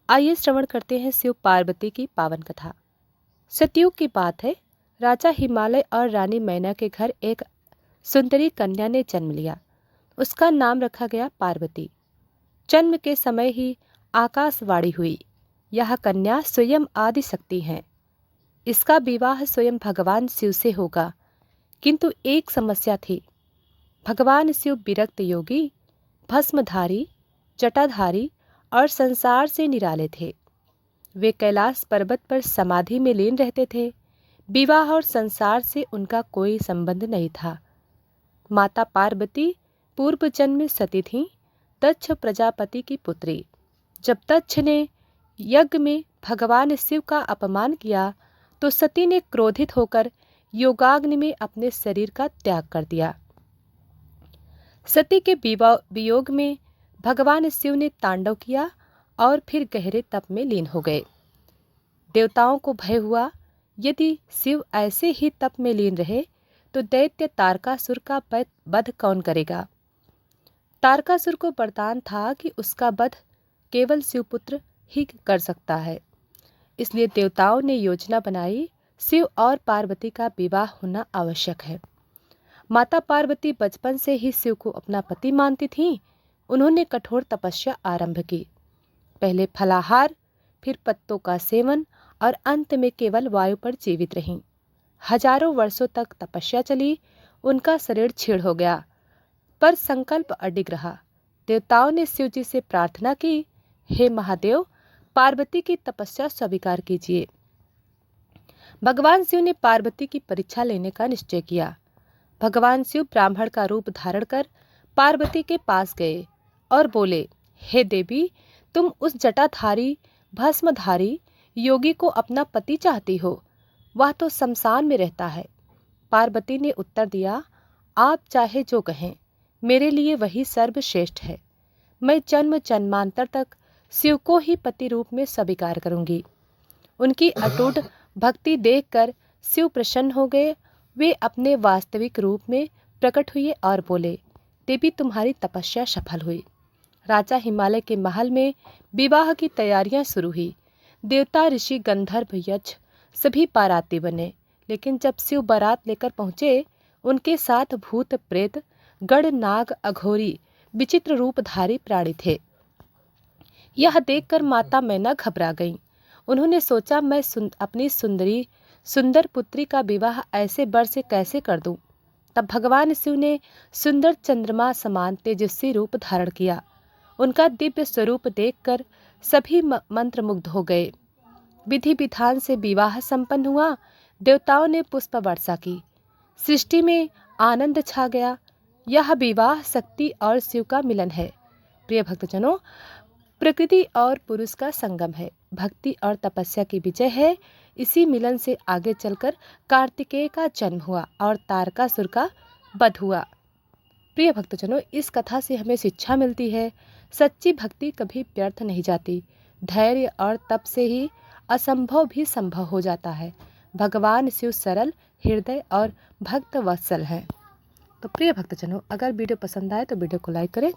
आइए श्रवण करते हैं शिव पार्वती की पावन कथा। सतयुग की बात है। राजा हिमालय और रानी मैना के घर एक सुंदरी कन्या ने जन्म लिया। उसका नाम रखा गया पार्वती। जन्म के समय ही आकाशवाणी हुई, यह कन्या स्वयं आदि शक्ति है। इसका विवाह स्वयं भगवान शिव से होगा। किंतु एक समस्या थी। भगवान शिव विरक्त योगी, भस्मधारी, जटाधारी और संसार से निराले थे। वे कैलाश पर्वत पर समाधि में लीन रहते थे। विवाह और संसार से उनका कोई संबंध नहीं था। माता पार्वती पूर्व जन्म में सती थीं, दक्ष प्रजापति की पुत्री। जब दक्ष ने यज्ञ में भगवान शिव का अपमान किया तो सती ने क्रोधित होकर योगाग्नि में अपने शरीर का त्याग कर दिया। सती के वियोग में भगवान शिव ने तांडव किया और फिर गहरे तप में लीन हो गए। देवताओं को भय हुआ, यदि शिव ऐसे ही तप में लीन रहे तो दैत्य तारकासुर का वध कौन करेगा। तारकासुर को वरदान था कि उसका वध केवल शिवपुत्र ही कर सकता है। इसलिए देवताओं ने योजना बनाई, शिव और पार्वती का विवाह होना आवश्यक है। माता पार्वती बचपन से ही शिव को अपना पति मानती थीं। उन्होंने कठोर तपस्या आरंभ की। पहले फलाहार, फिर पत्तों का सेवन और अंत में केवल वायु पर जीवित रहीं। हजारों वर्षों तक तपस्या चली। उनका शरीर क्षीण हो गया, पर संकल्प अडिग रहा। देवताओं ने शिव जी से प्रार्थना की, हे महादेव, पार्वती की तपस्या स्वीकार कीजिए। भगवान शिव ने पार्वती की परीक्षा लेने का निश्चय किया। भगवान शिव ब्राह्मण का रूप धारण कर पार्वती के पास गए और बोले, हे देवी, तुम उस जटाधारी भस्मधारी योगी को अपना पति चाहती हो। वह तो शमशान में रहता है। पार्वती ने उत्तर दिया, आप चाहे जो कहें, मेरे लिए वही सर्वश्रेष्ठ है। मैं जन्म जन्मांतर तक शिव को ही पति रूप में स्वीकार करूंगी। उनकी अटूट भक्ति देखकर शिव प्रसन्न हो गए। वे अपने वास्तविक रूप में प्रकट हुए और बोले, देवी, तुम्हारी तपस्या सफल हुई। राजा हिमालय के महल में विवाह की तैयारियां शुरू हुई। देवता, ऋषि, गंधर्व, यक्ष सभी बाराती बने। लेकिन जब शिव बारात लेकर पहुंचे, उनके साथ भूत, प्रेत, गण, नाग, अघोरी, विचित्र रूपधारी प्राणी थे। यह देखकर माता मैना घबरा गईं। उन्होंने सोचा, मैं अपनी सुंदर पुत्री का विवाह ऐसे वर से कैसे कर दूं। तब भगवान शिव ने सुंदर चंद्रमा समान तेजस्वी रूप धारण किया। उनका दिव्य स्वरूप देखकर सभी मंत्रमुग्ध हो गए। विधि विधान से विवाह संपन्न हुआ। देवताओं ने पुष्प वर्षा की। सृष्टि में आनंद छा गया। यह विवाह शक्ति और शिव का मिलन है। प्रिय भक्तजनों, प्रकृति और पुरुष का संगम है। भक्ति और तपस्या की विजय है। इसी मिलन से आगे चलकर कार्तिकेय का जन्म हुआ और तारकासुर का वध हुआ। प्रिय भक्तजनों, इस कथा से हमें शिक्षा मिलती है, सच्ची भक्ति कभी व्यर्थ नहीं जाती। धैर्य और तप से ही असंभव भी संभव हो जाता है। भगवान शिव सरल हृदय और भक्त वत्सल हैं। तो प्रिय भक्तजनों, अगर वीडियो पसंद आए तो वीडियो को लाइक करें।